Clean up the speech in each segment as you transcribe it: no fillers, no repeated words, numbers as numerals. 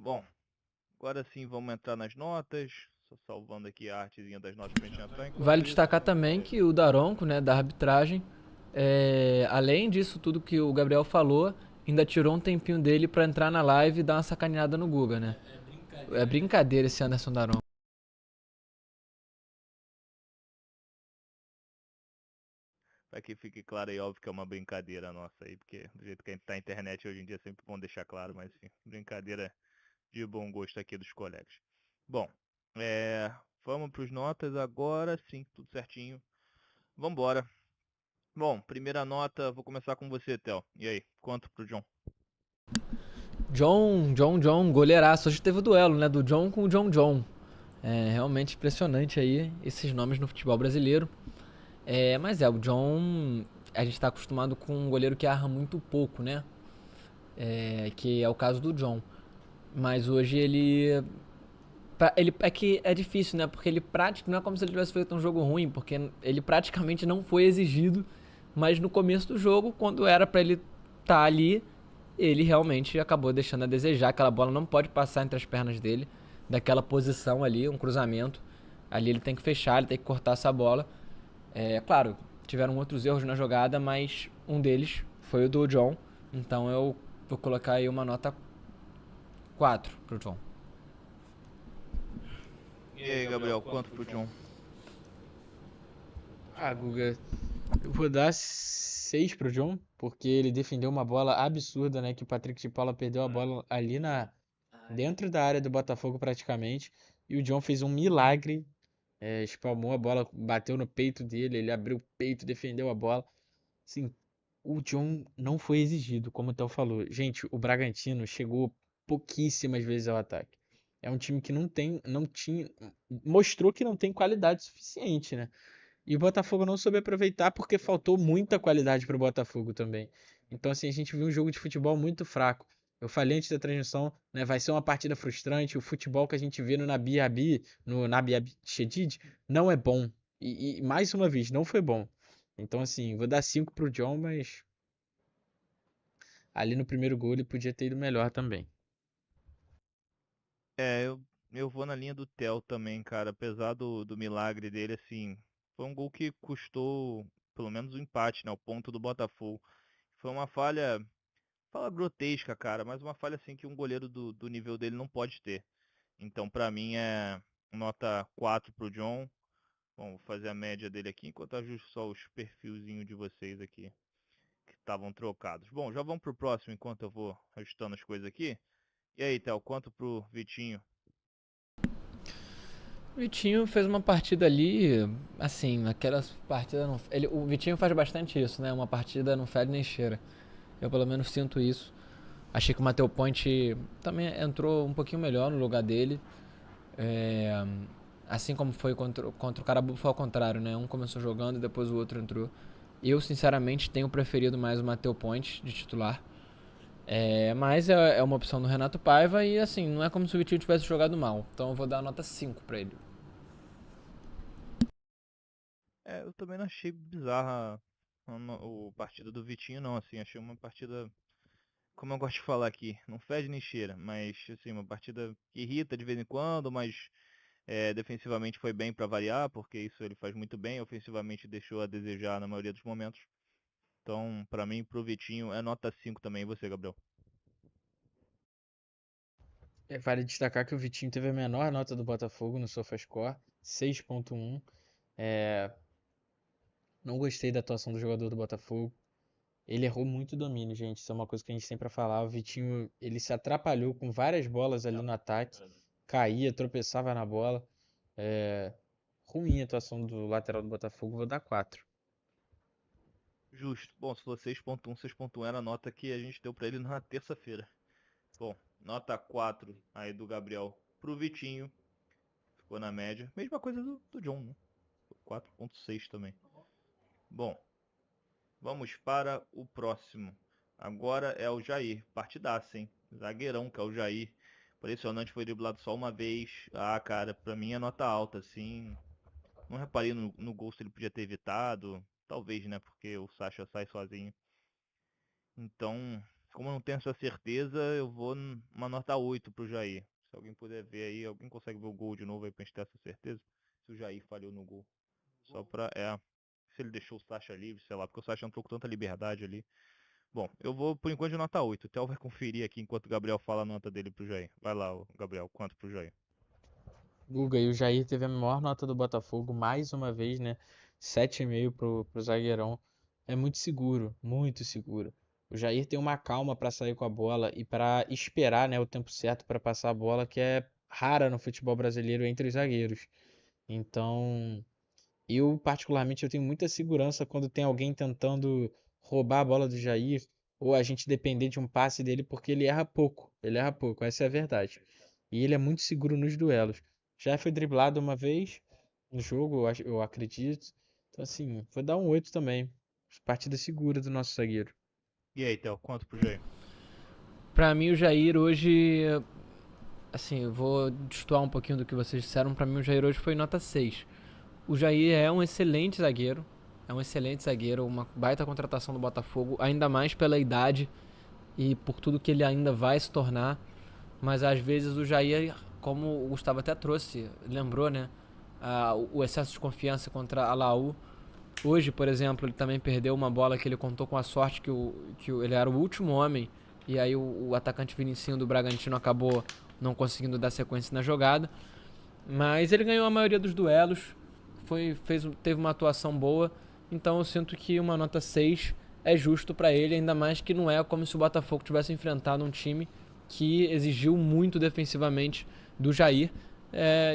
Bom, agora sim vamos entrar nas notas. Só salvando aqui a artezinha das notas pra gente entrar. Vale Enquanto isso, destacar também que o Daronco, né, da arbitragem, além disso tudo que o Gabriel falou, ainda tirou um tempinho dele pra entrar na live e dar uma sacaneada no Guga, né? É brincadeira esse Anderson Daronco. pra que fique claro aí, óbvio que é uma brincadeira nossa aí, porque do jeito que a gente tá na internet hoje em dia é sempre bom deixar claro, mas enfim, brincadeira de bom gosto aqui dos colegas. Bom, vamos pros notas agora, sim, tudo certinho. Vambora. Bom, primeira nota, vou começar com você, Theo. E aí, quanto pro John? John, goleiraço. Hoje teve o duelo, né, do John com o John. É realmente impressionante aí esses nomes no futebol brasileiro. Mas o John, a gente tá acostumado com um goleiro que erra muito pouco, né? Que é o caso do John. Mas hoje ele é que é difícil, né? Porque ele praticamente não é como se ele tivesse feito um jogo ruim, porque ele praticamente não foi exigido, mas no começo do jogo, quando era pra ele estar ali, ele realmente acabou deixando a desejar. Aquela bola não pode passar entre as pernas dele, daquela posição ali, um cruzamento. Ali ele tem que fechar, ele tem que cortar essa bola. Claro, tiveram outros erros na jogada, mas um deles foi o do John. Então eu vou colocar aí uma nota 4 pro John. E aí, Gabriel, quanto pro John? Guga, eu vou dar 6 pro John, porque ele defendeu uma bola absurda, né? Que o Patrick de Paula perdeu a bola ali dentro da área do Botafogo praticamente. E o John fez um milagre, espalmou a bola, bateu no peito dele, ele abriu o peito, defendeu a bola. Assim, o John não foi exigido, como o Theo falou. Gente, o Bragantino chegou pouquíssimas vezes ao ataque. É um time que não tinha, mostrou que não tem qualidade suficiente, né? E o Botafogo não soube aproveitar porque faltou muita qualidade para o Botafogo também. Então, assim, a gente viu um jogo de futebol muito fraco. Eu falei antes da transmissão, né? Vai ser uma partida frustrante. O futebol que a gente vê no Nabi Abi, no Nabi Abi Shedid, não é bom. E mais uma vez, não foi bom. Então, assim, vou dar 5 pro John, mas ali no primeiro gol ele podia ter ido melhor também. Eu vou na linha do Theo também, cara. Apesar do milagre dele, assim, foi um gol que custou pelo menos o empate, né? O ponto do Botafogo. Foi uma falha, fala grotesca, cara, mas uma falha assim que um goleiro do nível dele não pode ter. Então, pra mim, é nota 4 pro John. Bom, vou fazer a média dele aqui enquanto eu ajusto só os perfilzinhos de vocês aqui que estavam trocados. Bom, já vamos pro próximo enquanto eu vou ajustando as coisas aqui. E aí, Theo, quanto pro Vitinho? O Vitinho fez uma partida ali, assim, aquelas partidas não, o Vitinho faz bastante isso, né? Uma partida não fede nem cheira. Eu pelo menos sinto isso. Achei que o Matheus Ponte também entrou um pouquinho melhor no lugar dele. É, assim como foi contra o Carabu, foi ao contrário, né? Um começou jogando e depois o outro entrou. Eu, sinceramente, tenho preferido mais o Matheus Ponte de titular. Mas é uma opção do Renato Paiva e, assim, não é como se o Vitinho tivesse jogado mal. Então eu vou dar nota 5 pra ele. Eu também não achei bizarra o partida do Vitinho, não, assim, achei uma partida, como eu gosto de falar aqui, não fede nem cheira, mas, assim, uma partida que irrita de vez em quando, mas defensivamente foi bem para variar, porque isso ele faz muito bem, ofensivamente deixou a desejar na maioria dos momentos. Então, para mim, pro Vitinho, é nota 5 também, e você, Gabriel? Vale destacar que o Vitinho teve a menor nota do Botafogo no SofaScore, 6.1. É, não gostei da atuação do jogador do Botafogo. Ele errou muito domínio, gente. Isso é uma coisa que a gente sempre fala. O Vitinho, ele se atrapalhou com várias bolas ali no ataque. Caía, tropeçava na bola. É, ruim a atuação do lateral do Botafogo. Vou dar 4. Justo. Bom, se for 6.1, 6.1 era a nota que a gente deu para ele na terça-feira. Bom, nota 4 aí do Gabriel pro Vitinho, ficou na média. Mesma coisa do John, né? 4.6 também. Bom, vamos para o próximo. Agora é o Jair. Partidaça, hein? Zagueirão que é o Jair. Impressionante, foi driblado só uma vez. Ah, cara, pra mim é nota alta, assim. Não reparei no gol se ele podia ter evitado. Talvez, né? Porque o Sacha sai sozinho. Então, como eu não tenho essa certeza, eu vou uma nota 8 pro Jair. Se alguém puder ver aí, alguém consegue ver o gol de novo aí pra gente ter essa certeza? Se o Jair falhou no gol. Só pra. Se ele deixou o Sacha livre, sei lá, porque o Sacha entrou com tanta liberdade ali. Bom, eu vou por enquanto de nota 8. O Theo vai conferir aqui enquanto o Gabriel fala a nota dele pro Jair. Vai lá, Gabriel, quanto pro Jair? Guga, e o Jair teve a maior nota do Botafogo, mais uma vez, né? 7,5 pro zagueirão. É muito seguro, muito seguro. O Jair tem uma calma para sair com a bola e para esperar, né, o tempo certo para passar a bola, que é rara no futebol brasileiro entre os zagueiros. Então, eu particularmente eu tenho muita segurança quando tem alguém tentando roubar a bola do Jair ou a gente depender de um passe dele porque ele erra pouco, essa é a verdade. E ele é muito seguro nos duelos. Já foi driblado uma vez no jogo, eu acredito. Então assim, vou dar um 8 também. Partida segura do nosso zagueiro. E aí, Theo, quanto pro Jair? Pra mim, o Jair hoje, assim, eu vou destoar um pouquinho do que vocês disseram. Pra mim, o Jair hoje foi nota 6. O Jair é um excelente zagueiro. É um excelente zagueiro, uma baita contratação do Botafogo, ainda mais pela idade e por tudo que ele ainda vai se tornar. Mas às vezes o Jair, como o Gustavo até trouxe, lembrou, né? O excesso de confiança contra a Laú. Hoje, por exemplo, ele também perdeu uma bola que ele contou com a sorte ele era o último homem. E aí o atacante Vinicinho do Bragantino acabou não conseguindo dar sequência na jogada. Mas ele ganhou a maioria dos duelos, teve uma atuação boa, então eu sinto que uma nota 6 é justo para ele, ainda mais que não é como se o Botafogo tivesse enfrentado um time que exigiu muito defensivamente do Jair,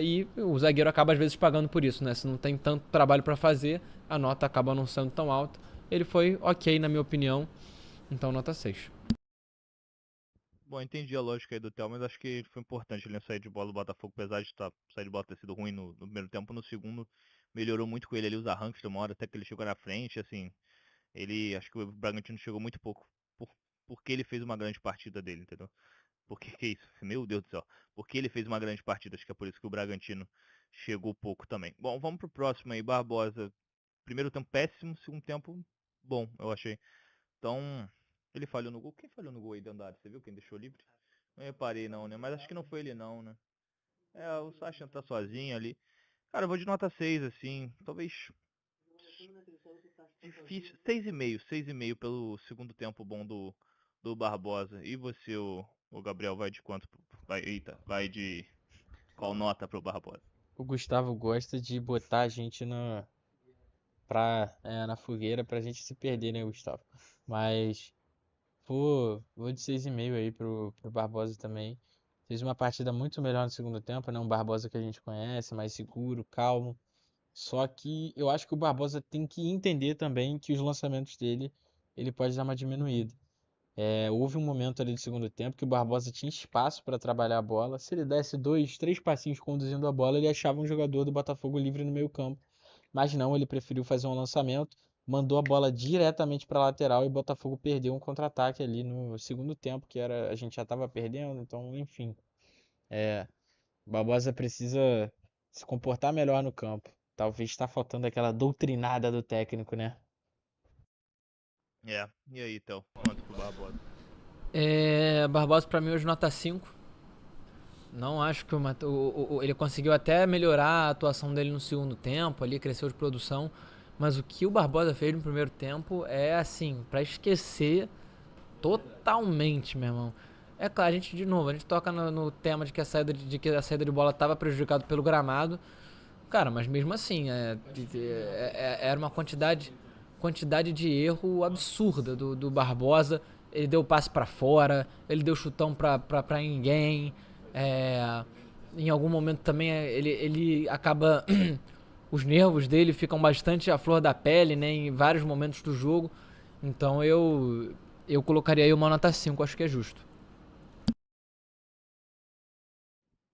e o zagueiro acaba às vezes pagando por isso, né? Se não tem tanto trabalho para fazer, a nota acaba não sendo tão alta. Ele foi ok, na minha opinião, então nota 6. Bom, entendi a lógica aí do Theo, mas acho que foi importante ele sair de bola do Botafogo, apesar de sair de bola ter sido ruim no primeiro tempo, no segundo melhorou muito com ele ali os arranques de uma hora até que ele chegou na frente, assim, acho que o Bragantino chegou muito pouco, por, porque ele fez uma grande partida dele, entendeu? Porque que isso? Meu Deus do céu. Porque ele fez uma grande partida, acho que é por isso que o Bragantino chegou pouco também. Bom, vamos pro próximo aí, Barbosa. Primeiro tempo péssimo, segundo tempo bom, eu achei. Então, ele falhou no gol. Quem falhou no gol aí dentro da área? Você viu quem deixou livre? Não reparei não, né? Mas acho que não foi ele não, né? O Sacha tá sozinho ali. Cara, eu vou de nota 6, assim. Talvez difícil. 6,5 pelo segundo tempo bom do Barbosa. E você, o Gabriel, vai de quanto? Vai de qual nota pro Barbosa? O Gustavo gosta de botar a gente na fogueira pra gente se perder, né, Gustavo? Mas vou de 6,5 aí pro Barbosa também. Fez uma partida muito melhor no segundo tempo, né? Um Barbosa que a gente conhece, mais seguro, calmo. Só que eu acho que o Barbosa tem que entender também que os lançamentos dele, ele pode dar uma diminuída. Houve um momento ali do segundo tempo que o Barbosa tinha espaço para trabalhar a bola. Se ele desse dois, três passinhos conduzindo a bola, ele achava um jogador do Botafogo livre no meio campo. Mas não, ele preferiu fazer um lançamento, mandou a bola diretamente para a lateral e o Botafogo perdeu um contra-ataque ali no segundo tempo, a gente já estava perdendo, então, enfim. O Barbosa precisa se comportar melhor no campo. Talvez está faltando aquela doutrinada do técnico, né? E aí, Théo? Quanto pro Barbosa? Barbosa pra mim hoje nota 5. Não acho que ele conseguiu até melhorar a atuação dele no segundo tempo, ali cresceu de produção, mas o que o Barbosa fez no primeiro tempo é assim, pra esquecer totalmente, meu irmão. É claro, a gente toca no tema de que a saída de bola estava prejudicado pelo gramado, cara, mas mesmo assim, era uma quantidade de erro absurda do Barbosa. Ele deu passe pra fora, ele deu chutão pra ninguém. É, em algum momento também ele acaba. Os nervos dele ficam bastante à flor da pele, né? Em vários momentos do jogo. Então eu colocaria aí uma nota 5, acho que é justo.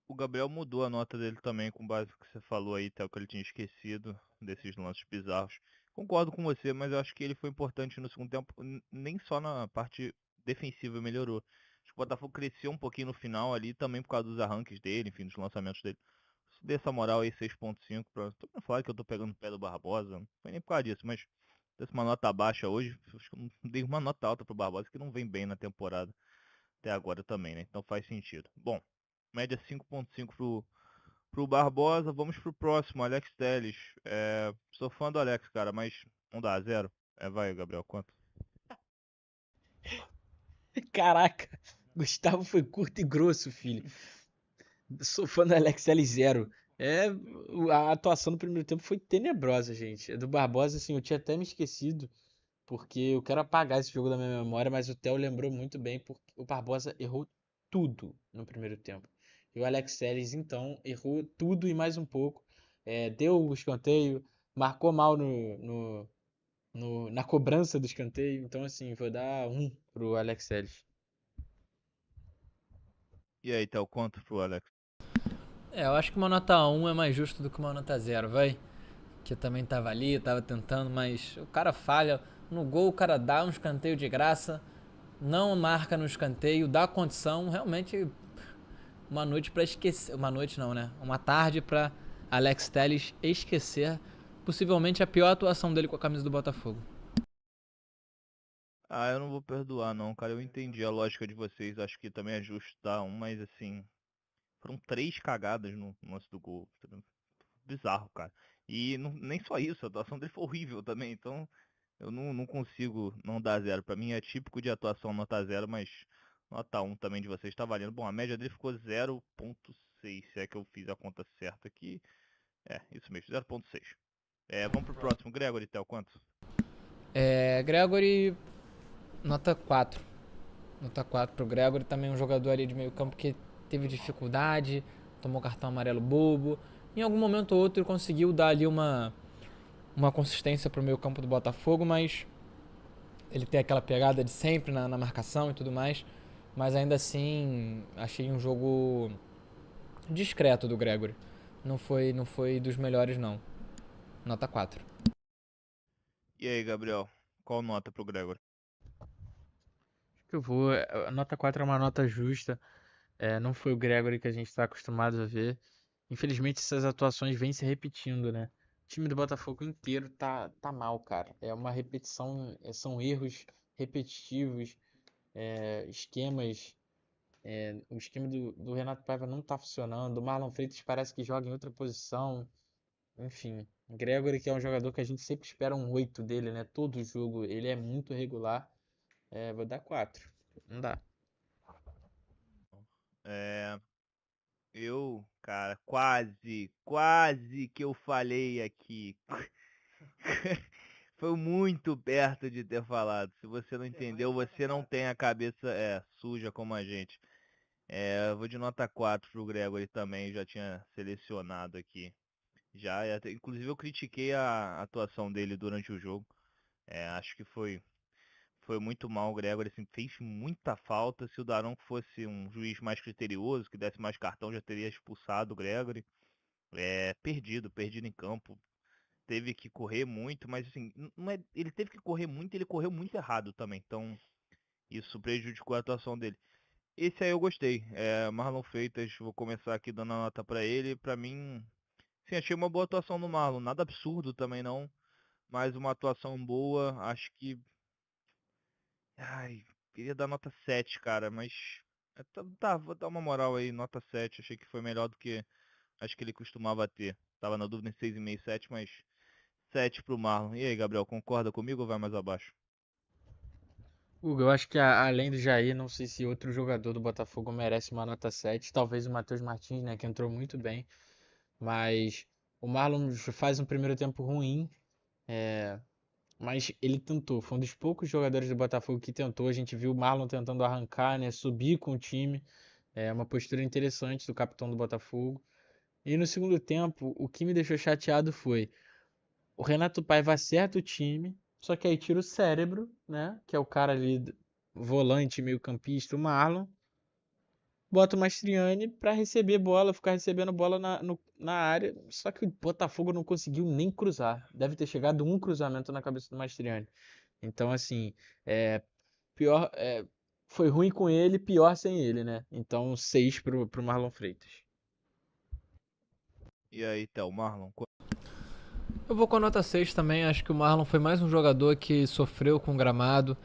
O Gabriel mudou a nota dele também com base no que você falou aí, Théo, que ele tinha esquecido desses lances bizarros. Concordo com você, mas eu acho que ele foi importante no segundo tempo, nem só na parte defensiva melhorou. Acho que o Botafogo cresceu um pouquinho no final ali, também por causa dos arranques dele, enfim, dos lançamentos dele. Dei essa moral aí, 6,5 pra... Tô pra falar que eu tô pegando o pé do Barbosa, não foi nem por causa disso, mas desse uma nota baixa hoje, acho que eu não dei uma nota alta pro Barbosa, que não vem bem na temporada até agora também, né? Então faz sentido. Bom, média 5.5 pro Barbosa. Vamos pro próximo, Alex Telles. Sou fã do Alex, cara, mas não dá, zero. Vai, Gabriel, quanto? Caraca, Gustavo foi curto e grosso, filho. Sou fã do Alex L0. A atuação no primeiro tempo foi tenebrosa, gente. Do Barbosa, assim, eu tinha até me esquecido, porque eu quero apagar esse jogo da minha memória, mas o Theo lembrou muito bem, porque o Barbosa errou tudo no primeiro tempo. E o Alex Telles, então, errou tudo e mais um pouco. Deu o escanteio, marcou mal na cobrança do escanteio. Então, assim, vou dar um pro Alex Telles. E aí, Théo, quanto pro Alex? Eu acho que uma nota 1 é mais justo do que uma nota 0, vai. Que eu também tava ali, tava tentando, mas o cara falha. No gol o cara dá um escanteio de graça, não marca no escanteio, dá condição, realmente uma noite pra esquecer. Uma noite não, né? Uma tarde pra Alex Telles esquecer possivelmente a pior atuação dele com a camisa do Botafogo. Ah, eu não vou perdoar não, cara. Eu entendi a lógica de vocês. Acho que também é justo dar um, mas assim, foram 3 cagadas no lance do gol. Bizarro, cara. E nem só isso, a atuação dele foi horrível também. Então, eu não consigo não dar zero. Pra mim é típico de atuação nota zero, mas nota um também de vocês tá valendo. Bom, a média dele ficou 0.6, se é que eu fiz a conta certa aqui. Isso mesmo, 0.6. Vamos pro próximo. Gregory, Tel, quanto? Gregory, nota 4. Nota 4 pro Gregory, também um jogador ali de meio campo que teve dificuldade, tomou cartão amarelo bobo. Em algum momento ou outro ele conseguiu dar ali uma consistência pro meio campo do Botafogo, mas ele tem aquela pegada de sempre na marcação e tudo mais. Mas ainda assim, achei um jogo discreto do Gregory. Não foi dos melhores, não. Nota 4. E aí, Gabriel? Qual nota pro Gregory? Acho que eu vou. A nota 4 é uma nota justa. Não foi o Gregory que a gente está acostumado a ver. Infelizmente, essas atuações vêm se repetindo, né? O time do Botafogo inteiro tá mal, cara. É uma repetição, são erros repetitivos, esquemas. O esquema do Renato Paiva não tá funcionando. O Marlon Freitas parece que joga em outra posição. Enfim, Gregory, que é um jogador que a gente sempre espera um 8 dele, né? Todo jogo ele é muito regular. Vou dar 4. Não dá. É, cara, quase que eu falei aqui. Foi muito perto de ter falado. Se você não entendeu, você não tem a cabeça suja como a gente. Eu vou de nota 4 pro Gregory também, já tinha selecionado aqui. Já, inclusive eu critiquei a atuação dele durante o jogo. Acho que foi muito mal o Gregory, assim, fez muita falta. Se o Daronco fosse um juiz mais criterioso, que desse mais cartão, já teria expulsado o Gregory. Perdido em campo. Teve que correr muito, mas assim, não é, ele teve que correr muito, ele correu muito errado também. Então, isso prejudicou a atuação dele. Esse aí eu gostei. Marlon Freitas, vou começar aqui dando a nota pra ele. Pra mim, sim, achei uma boa atuação no Marlon. Nada absurdo também não, mas uma atuação boa. Acho que, ai, queria dar nota 7, cara, mas tá, vou dar uma moral aí, nota 7. Achei que foi melhor do que acho que ele costumava ter. Tava na dúvida em 6,5, 7, mas 7 pro Marlon. E aí, Gabriel, concorda comigo ou vai mais abaixo? Hugo, eu acho que além do Jair, não sei se outro jogador do Botafogo merece uma nota 7. Talvez o Matheus Martins, né, que entrou muito bem. Mas o Marlon faz um primeiro tempo ruim. Mas ele tentou. Foi um dos poucos jogadores do Botafogo que tentou. A gente viu o Marlon tentando arrancar, né, subir com o time. É uma postura interessante do capitão do Botafogo. E no segundo tempo, o que me deixou chateado foi o Renato Paiva acerta o time, só que aí tira o cérebro, né? Que é o cara ali, volante, meio-campista, o Marlon. Bota o Mastriani pra receber bola, ficar recebendo bola na área. Só que o Botafogo não conseguiu nem cruzar. Deve ter chegado um cruzamento na cabeça do Mastriani. Então, assim, pior, foi ruim com ele, pior sem ele, né? Então, 6 pro Marlon Freitas. E aí, Théo, Marlon? Eu vou com a nota 6 também. Acho que o Marlon foi mais um jogador que sofreu com o gramado,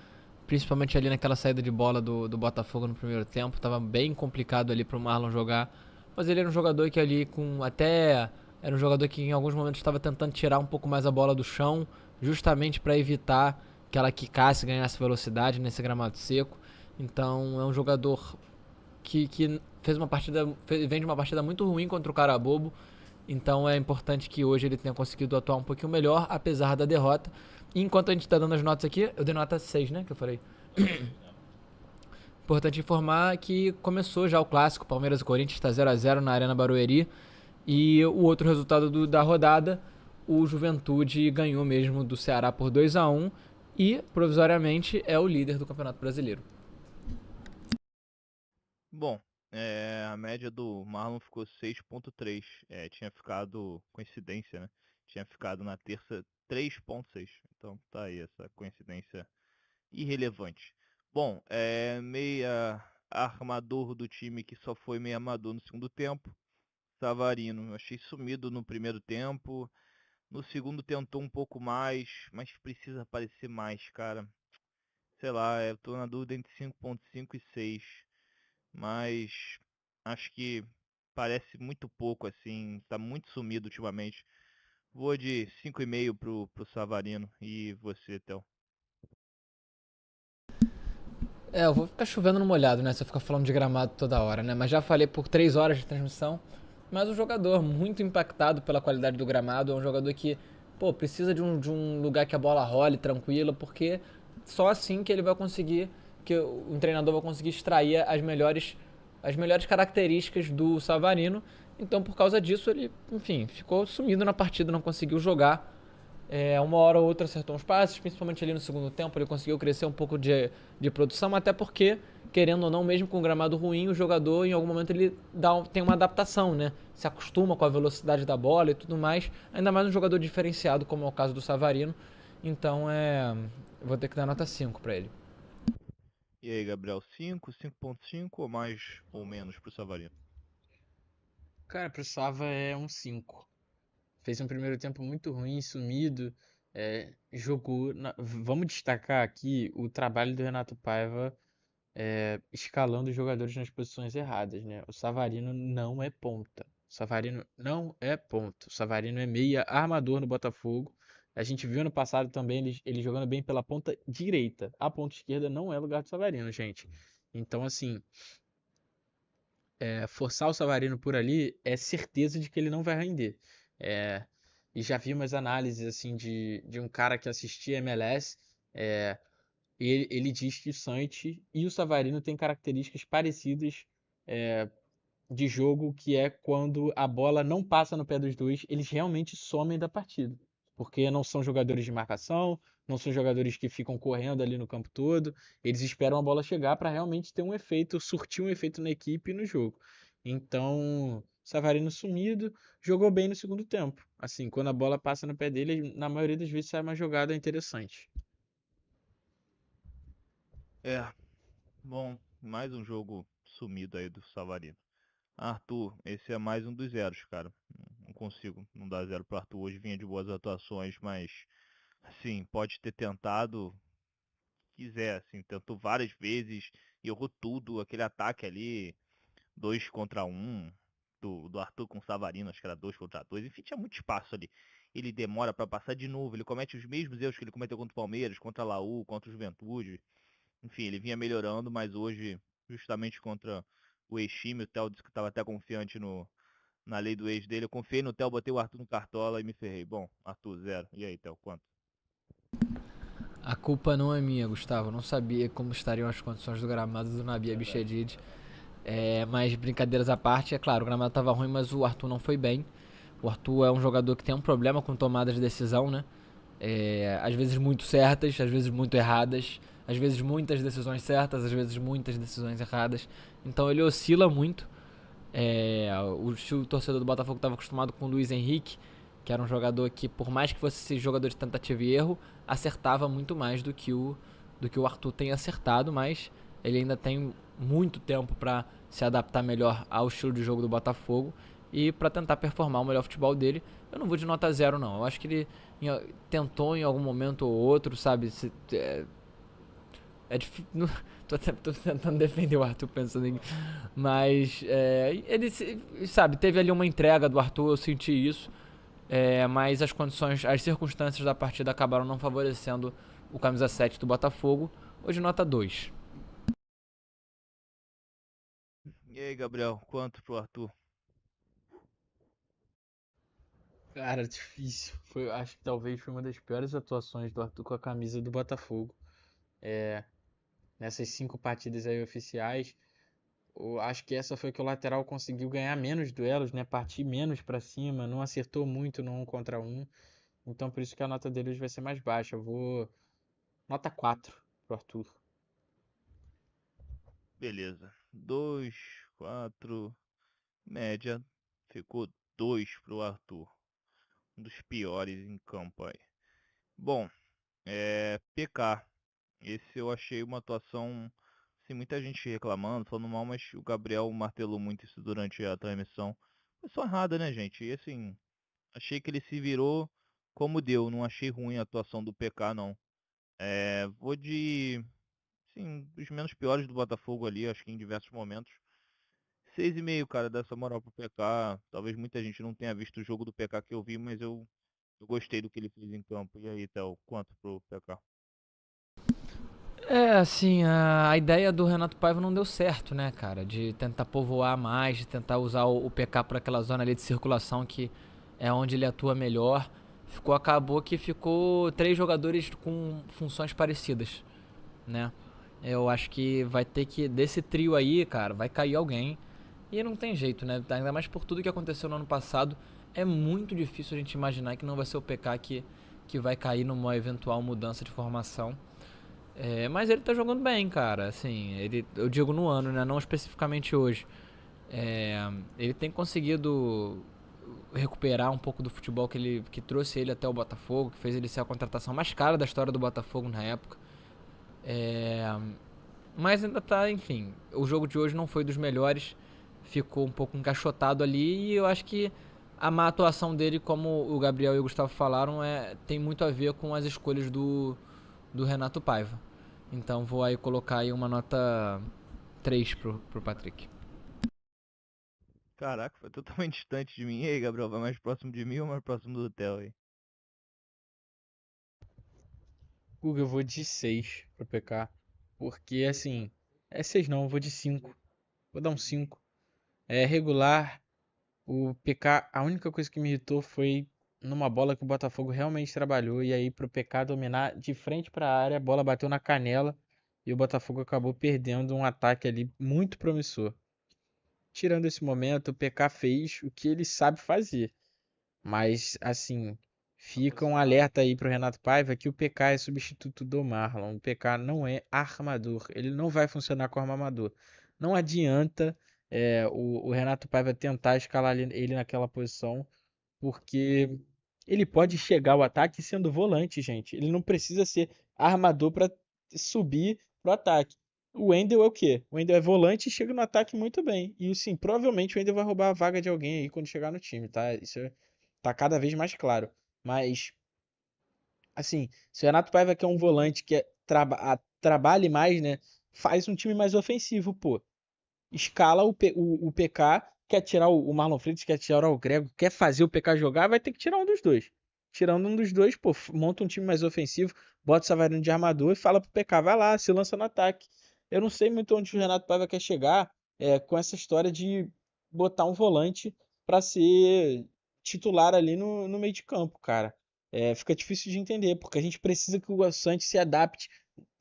principalmente ali naquela saída de bola do Botafogo no primeiro tempo. Tava bem complicado ali pro Marlon jogar. Mas ele era um jogador que ali com até... Era um jogador que em alguns momentos estava tentando tirar um pouco mais a bola do chão, justamente para evitar que ela quicasse e ganhasse velocidade nesse gramado seco. Então é um jogador que fez uma partida, vem de uma partida muito ruim contra o Carabobo. Então é importante que hoje ele tenha conseguido atuar um pouquinho melhor, apesar da derrota. E enquanto a gente tá dando as notas aqui, eu dei nota 6, né? Que eu falei. Importante informar que começou já o clássico, Palmeiras e Corinthians, está 0x0 na Arena Barueri. E o outro resultado da rodada, o Juventude ganhou mesmo do Ceará por 2x1 e, provisoriamente, é o líder do Campeonato Brasileiro. Bom, a média do Marlon ficou 6.3. Tinha ficado, coincidência, né? Tinha ficado na terça 3.6. Então tá aí essa coincidência irrelevante. Bom, meia armador do time que só foi meia amador no segundo tempo. Savarino, achei sumido no primeiro tempo. No segundo tentou um pouco mais, mas precisa aparecer mais, cara. Sei lá, eu tô na dúvida entre 5.5 e 6. Mas acho que parece muito pouco, assim. Tá muito sumido ultimamente. Vou de 5,5 pro Savarino. E você, Theo? Eu vou ficar chovendo no molhado, né? Se eu ficar falando de gramado toda hora, né? Mas já falei por 3 horas de transmissão. Mas um jogador muito impactado pela qualidade do gramado. É um jogador que, pô, precisa de um lugar que a bola role tranquila, porque só assim que ele vai conseguir, que um treinador vai conseguir extrair as melhores características do Savarino. Então, por causa disso, ele, enfim, ficou sumido na partida, não conseguiu jogar. Uma hora ou outra acertou uns passes, principalmente ali no segundo tempo, ele conseguiu crescer um pouco de produção, até porque, querendo ou não, mesmo com o gramado ruim, o jogador em algum momento ele tem uma adaptação, né? Se acostuma com a velocidade da bola e tudo mais, ainda mais um jogador diferenciado, como é o caso do Savarino. Então, vou ter que dar nota 5 pra ele. E aí, Gabriel, 5, 5.5 ou mais ou menos pro Savarino? Cara, pro Sava é um 5. Fez um primeiro tempo muito ruim, sumido. Jogou. Vamos destacar aqui o trabalho do Renato Paiva escalando os jogadores nas posições erradas, né? O Savarino não é ponta. O Savarino não é ponta. O Savarino é meia armador no Botafogo. A gente viu ano passado também ele jogando bem pela ponta direita. A ponta esquerda não é lugar do Savarino, gente. Então, assim, forçar o Savarino por ali é certeza de que ele não vai render. É, e já vi umas análises assim de um cara que assistia MLS. Ele diz que o Santi e o Savarino têm características parecidas de jogo, que é quando a bola não passa no pé dos dois, eles realmente somem da partida. Porque não são jogadores de marcação, não são jogadores que ficam correndo ali no campo todo, eles esperam a bola chegar para realmente ter um efeito, surtir um efeito na equipe e no jogo. Então, Savarino sumido, jogou bem no segundo tempo. Assim, quando a bola passa no pé dele, na maioria das vezes sai uma jogada interessante. É, bom, mais um jogo sumido aí do Savarino. Arthur, esse é mais um dos zeros, cara. Não consigo não dar zero pro Arthur. Hoje vinha de boas atuações, mas, assim, pode ter tentado, quiser, assim, tentou várias vezes, errou tudo, aquele ataque ali, 2 contra 1, do Arthur com o Savarino, acho que era 2 contra 2, enfim, tinha muito espaço ali. Ele demora pra passar de novo, ele comete os mesmos erros que ele cometeu contra o Palmeiras, contra a Laú, contra o Juventude. Enfim, ele vinha melhorando, mas hoje, justamente contra o ex-time, o Theo disse que estava até confiante na lei do ex dele. Eu confiei no Theo, botei o Arthur no cartola e me ferrei. Bom, Arthur, 0. E aí, Theo, quanto? A culpa não é minha, Gustavo. Eu não sabia como estariam as condições do gramado do Nabi Verdade. Abichedid. Mas brincadeiras à parte, é claro, o gramado estava ruim, mas o Arthur não foi bem. O Arthur é um jogador que tem um problema com tomada de decisão, né? Às vezes muito certas, às vezes muito erradas, às vezes muitas decisões certas, às vezes muitas decisões erradas. Então ele oscila muito. O torcedor do Botafogo estava acostumado com o Luiz Henrique, que era um jogador que, por mais que fosse esse jogador de tentativa e erro, acertava muito mais do que o Arthur tem acertado, mas ele ainda tem muito tempo para se adaptar melhor ao estilo de jogo do Botafogo. e para tentar performar o melhor futebol dele. Eu não vou de nota 0 não, eu acho que ele tentou em algum momento ou outro, sabe, é difícil. Tô tentando defender o Arthur pensando em. Mas ele, sabe, teve ali uma entrega do Arthur, eu senti isso. Mas as condições, as circunstâncias da partida acabaram não favorecendo o camisa 7 do Botafogo. Hoje nota 2. E aí, Gabriel, quanto pro Arthur? Cara, difícil. Acho que talvez foi uma das piores atuações do Arthur com a camisa do Botafogo. Nessas 5 partidas aí oficiais, eu acho que essa foi que o lateral conseguiu ganhar menos duelos, né? Partir menos pra cima, não acertou muito no 1 contra 1. Então por isso que a nota dele hoje vai ser mais baixa. Eu vou nota 4 pro Arthur. Beleza. 2, 4, média. Ficou 2 pro Arthur. Um dos piores em campo aí. Bom, PK. Esse eu achei uma atuação, assim, muita gente reclamando, falando mal, mas o Gabriel martelou muito isso durante a transmissão. Foi só errada, né, gente? E assim, achei que ele se virou como deu. Não achei ruim a atuação do PK, não. Vou de, sim, dos menos piores do Botafogo ali, acho que em diversos momentos. 6,5, cara, dessa moral pro PK. Talvez muita gente não tenha visto o jogo do PK que eu vi, mas eu gostei do que ele fez em campo. E aí, Théo, quanto pro PK? Assim, a ideia do Renato Paiva não deu certo, né, cara? De tentar povoar mais, de tentar usar o PK por aquela zona ali de circulação que é onde ele atua melhor. Acabou que ficou 3 jogadores com funções parecidas, né? Eu acho que vai ter que, desse trio aí, cara, vai cair alguém. E não tem jeito, né? Ainda mais por tudo que aconteceu no ano passado. É muito difícil a gente imaginar que não vai ser o PK que vai cair numa eventual mudança de formação. Mas ele tá jogando bem, cara. Assim, eu digo no ano, né? Não especificamente hoje. Ele tem conseguido recuperar um pouco do futebol que trouxe ele até o Botafogo, que fez ele ser a contratação mais cara da história do Botafogo na época. É, mas ainda tá, enfim. O jogo de hoje não foi dos melhores. Ficou um pouco encaixotado ali. E eu acho que a má atuação dele, como o Gabriel e o Gustavo falaram, tem muito a ver com as escolhas do Renato Paiva. Então vou aí colocar aí uma nota 3 pro Patrick. Caraca, foi totalmente distante de mim. E aí, Gabriel, vai mais próximo de mim ou mais próximo do Theo aí? Guga, eu vou de 6 pro PK. Porque assim, 6 não, eu vou de 5. Vou dar um 5. É regular. O PK, a única coisa que me irritou foi numa bola que o Botafogo realmente trabalhou. E aí, pro PK dominar de frente para a área, a bola bateu na canela. E o Botafogo acabou perdendo um ataque ali muito promissor. Tirando esse momento, o PK fez o que ele sabe fazer. Mas, assim, fica um alerta aí pro Renato Paiva que o PK é substituto do Marlon. O PK não é armador. Ele não vai funcionar como armador. Não adianta o Renato Paiva tentar escalar ele naquela posição, porque ele pode chegar ao ataque sendo volante, gente. Ele não precisa ser armador para subir pro ataque. O Wendel é o quê? O Wendel é volante e chega no ataque muito bem. E sim, provavelmente o Wendel vai roubar a vaga de alguém aí quando chegar no time, tá? Tá cada vez mais claro. Mas, assim, se o Renato Paiva quer um volante que trabalhe mais, né? Faz um time mais ofensivo, pô. Escala o PK, quer tirar o Marlon Freitas, quer tirar o Grego, quer fazer o PK jogar, vai ter que tirar um dos dois. Tirando um dos dois, pô, monta um time mais ofensivo, bota o Savarino de armador e fala pro PK, vai lá, se lança no ataque. Eu não sei muito onde o Renato Paiva quer chegar com essa história de botar um volante para ser titular ali no meio de campo, cara. Fica difícil de entender, porque a gente precisa que o Santos se adapte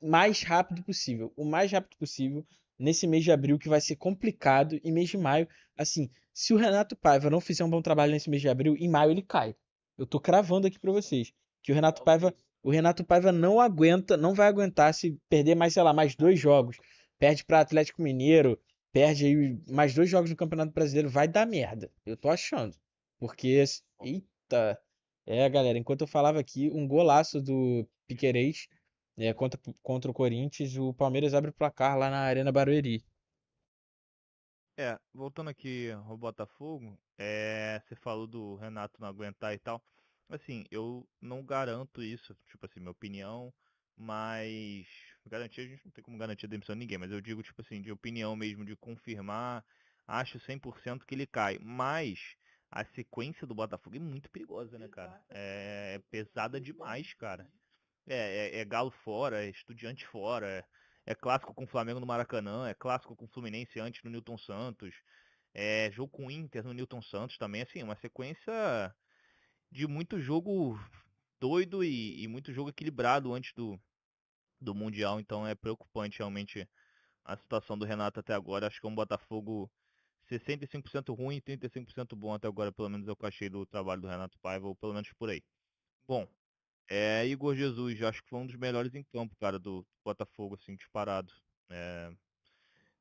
mais rápido possível. O mais rápido possível nesse mês de abril, que vai ser complicado, e mês de maio, assim, se o Renato Paiva não fizer um bom trabalho nesse mês de abril, em maio ele cai. Eu tô cravando aqui pra vocês que o Renato Paiva não aguenta, não vai aguentar se perder mais, sei lá, mais 2 jogos. Perde para Atlético Mineiro, perde aí mais 2 jogos no Campeonato Brasileiro, vai dar merda. Eu tô achando. Porque, eita, galera, enquanto eu falava aqui, um golaço do Piquerez contra o Corinthians, o Palmeiras abre o placar lá na Arena Barueri. Voltando aqui ao Botafogo, você falou do Renato não aguentar e tal. Assim, eu não garanto isso, tipo assim, minha opinião, mas garantir, a gente não tem como garantir a demissão de ninguém, mas eu digo, tipo assim, de opinião mesmo, de confirmar, acho 100% que ele cai, mas a sequência do Botafogo é muito perigosa, né, cara? É pesada demais, cara. É Galo fora, é Estudiante fora, é clássico com o Flamengo no Maracanã, é clássico com o Fluminense antes no Newton Santos, é jogo com o Inter no Newton Santos também, assim, uma sequência de muito jogo doido e muito jogo equilibrado antes do Mundial, então é preocupante realmente a situação do Renato até agora. Acho que é um Botafogo 65% ruim e 35% bom até agora, pelo menos é o que eu achei do trabalho do Renato Paiva, ou pelo menos por aí. Bom, Igor Jesus, acho que foi um dos melhores em campo, cara, do Botafogo, assim, disparado. É,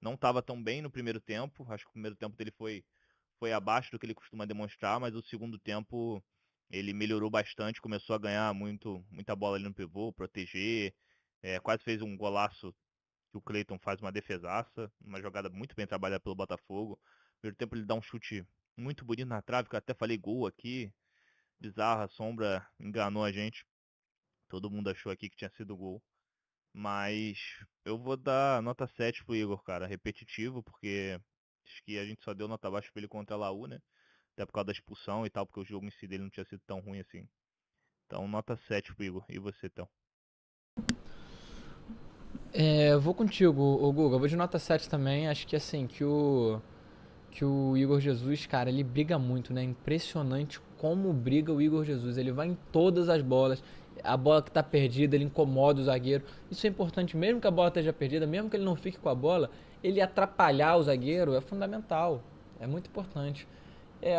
não estava tão bem no primeiro tempo, acho que o primeiro tempo dele foi abaixo do que ele costuma demonstrar, mas o segundo tempo ele melhorou bastante, começou a ganhar muita bola ali no pivô, proteger, quase fez um golaço que o Cleiton faz uma defesaça, uma jogada muito bem trabalhada pelo Botafogo. No primeiro tempo ele dá um chute muito bonito na trave, que eu até falei gol aqui, bizarra, a sombra enganou a gente. Todo mundo achou aqui que tinha sido gol. Mas eu vou dar nota 7 pro Igor, cara. Repetitivo, porque acho que a gente só deu nota baixa pra ele contra a Laú, né? Até por causa da expulsão e tal, porque o jogo em si dele não tinha sido tão ruim assim. Então, nota 7 pro Igor. E você, então? Eu vou contigo, ô Guga. Eu vou de nota 7 também. Acho que assim, que o Igor Jesus, cara, ele briga muito, né? Impressionante como briga o Igor Jesus. Ele vai em todas as bolas. A bola que tá perdida, ele incomoda o zagueiro. Isso é importante, mesmo que a bola esteja perdida, mesmo que ele não fique com a bola, ele atrapalhar o zagueiro é fundamental. É muito importante.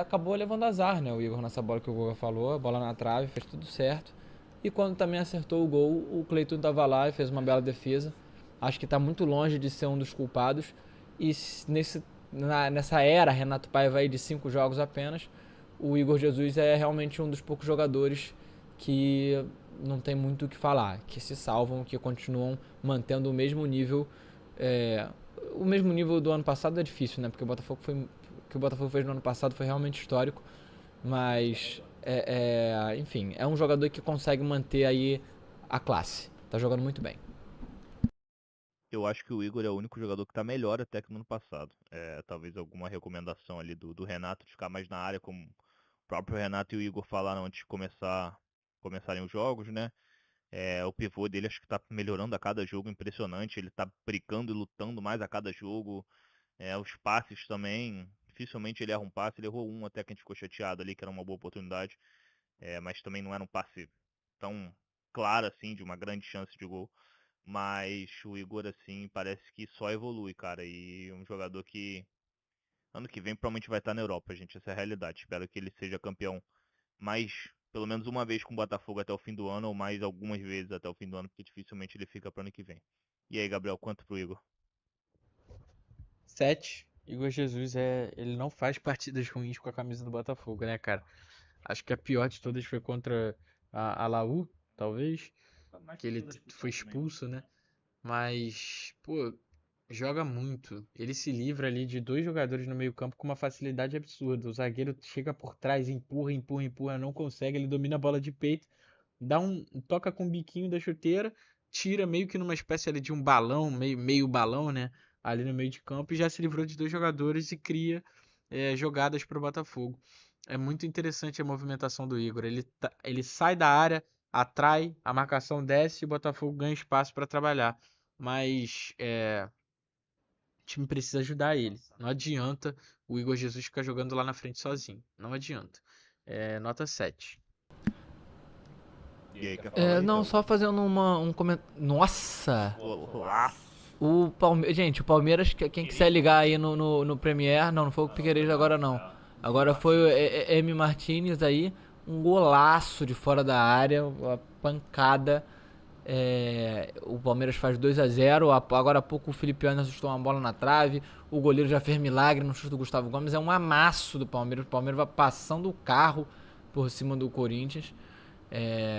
Acabou levando azar, né? O Igor nessa bola que o Guga falou, a bola na trave, fez tudo certo. E quando também acertou o gol, o Cleiton tava lá e fez uma bela defesa. Acho que está muito longe de ser um dos culpados. E nessa era, Renato Paiva aí de 5 jogos apenas, o Igor Jesus é realmente um dos poucos jogadores que não tem muito o que falar, que se salvam, que continuam mantendo o mesmo nível. É, o mesmo nível do ano passado é difícil, né? Porque o que o Botafogo fez no ano passado foi realmente histórico. Mas, enfim, é um jogador que consegue manter aí a classe. Tá jogando muito bem. Eu acho que o Igor é o único jogador que tá melhor até que no ano passado. Talvez alguma recomendação ali do Renato de ficar mais na área, como o próprio Renato e o Igor falaram antes de começarem os jogos, né? O pivô dele acho que tá melhorando a cada jogo, impressionante. Ele tá brigando e lutando mais a cada jogo. Os passes também, dificilmente ele erra um passe. Ele errou um até que a gente ficou chateado ali, que era uma boa oportunidade. Mas também não era um passe tão claro assim, de uma grande chance de gol. Mas o Igor, assim, parece que só evolui, cara. E um jogador que ano que vem provavelmente vai estar na Europa, gente. Essa é a realidade. Espero que ele seja campeão mais, pelo menos uma vez com o Botafogo até o fim do ano, ou mais algumas vezes até o fim do ano, porque dificilmente ele fica pro ano que vem. E aí, Gabriel, quanto pro Igor? 7. Igor Jesus ele não faz partidas ruins com a camisa do Botafogo, né, cara? Acho que a pior de todas foi contra a Laú, talvez, que ele foi expulso, né? Mas, pô, joga muito. Ele se livra ali de dois jogadores no meio-campo com uma facilidade absurda. O zagueiro chega por trás, empurra, empurra, empurra, não consegue, ele domina a bola de peito, toca com o biquinho da chuteira, tira meio que numa espécie ali de um balão, meio balão, né? Ali no meio de campo e já se livrou de dois jogadores e cria jogadas para o Botafogo. É muito interessante a movimentação do Igor. Ele sai da área, atrai, a marcação desce e o Botafogo ganha espaço para trabalhar. Mas o time precisa ajudar ele. Não adianta o Igor Jesus ficar jogando lá na frente sozinho. Não adianta. Nota 7. E aí, quer falar Não, então? só fazendo um comentário. Nossa! Olá! O Palmeiras. Gente, o Palmeiras, quem quiser ligar aí no Premier. Não foi o Piquerez agora não. Agora foi o M. Martinez aí. Um golaço de fora da área. Uma pancada. O Palmeiras faz 2-0. Agora há pouco o Felipe Anderson chutou uma bola na trave. O goleiro já fez milagre no chute do Gustavo Gomes. É um amasso do Palmeiras. O Palmeiras vai passando o carro por cima do Corinthians.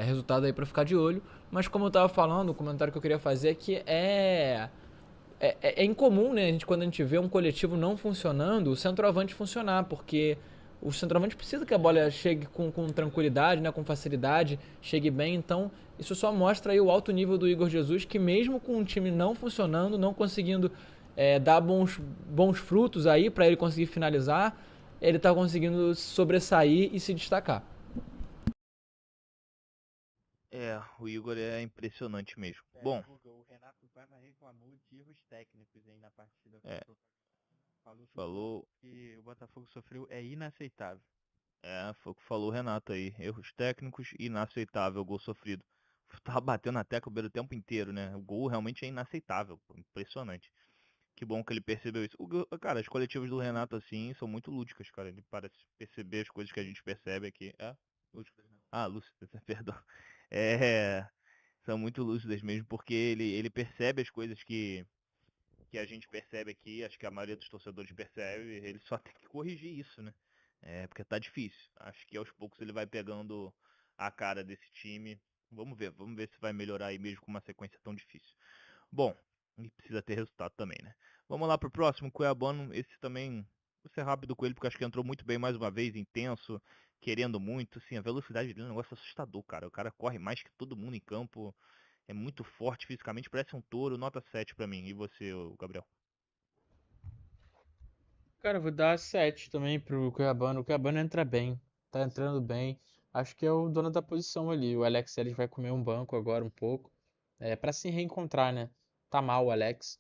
Resultado aí pra ficar de olho. Mas como eu tava falando, o comentário que eu queria fazer é que é incomum, né, quando a gente vê um coletivo não funcionando, o centroavante funcionar, porque o centroavante precisa que a bola chegue com tranquilidade, né, com facilidade, chegue bem. Então, isso só mostra aí o alto nível do Igor Jesus, que mesmo com o time não funcionando, não conseguindo dar bons frutos aí para ele conseguir finalizar, ele está conseguindo sobressair e se destacar. O Igor é impressionante mesmo. Bom, O Renato Paiva reclamou de erros técnicos aí na partida. falou. Que o Botafogo sofreu é inaceitável. Foi o que falou o Renato aí. Erros técnicos, inaceitável, gol sofrido. Tava batendo na tecla o tempo inteiro, né? O gol realmente é inaceitável, pô, impressionante. Que bom que ele percebeu isso. Cara, as coletivas do Renato, assim, são muito lúdicas, cara. Ele parece perceber as coisas que a gente percebe aqui. Lúdicas, né? Lúcidas, perdão. É, são muito lúcidas mesmo, porque ele percebe as coisas que a gente percebe aqui, acho que a maioria dos torcedores percebe, ele só tem que corrigir isso, né? Porque tá difícil. Acho que aos poucos ele vai pegando a cara desse time. Vamos ver se vai melhorar aí mesmo com uma sequência tão difícil. Bom, e precisa ter resultado também, né? Vamos lá pro próximo, Cuiabano. Esse também, vou ser rápido com ele, porque acho que entrou muito bem mais uma vez, intenso, querendo muito. Assim, a velocidade dele é um negócio assustador, cara. O cara corre mais que todo mundo em campo. É muito forte fisicamente, parece um touro, nota 7 pra mim. E você, Gabriel? Cara, eu vou dar 7 também pro Cuiabano. O Cuiabano entra bem, tá entrando bem. Acho que é o dono da posição ali. O Alex Telles vai comer um banco agora um pouco. Para se reencontrar, né? Tá mal o Alex.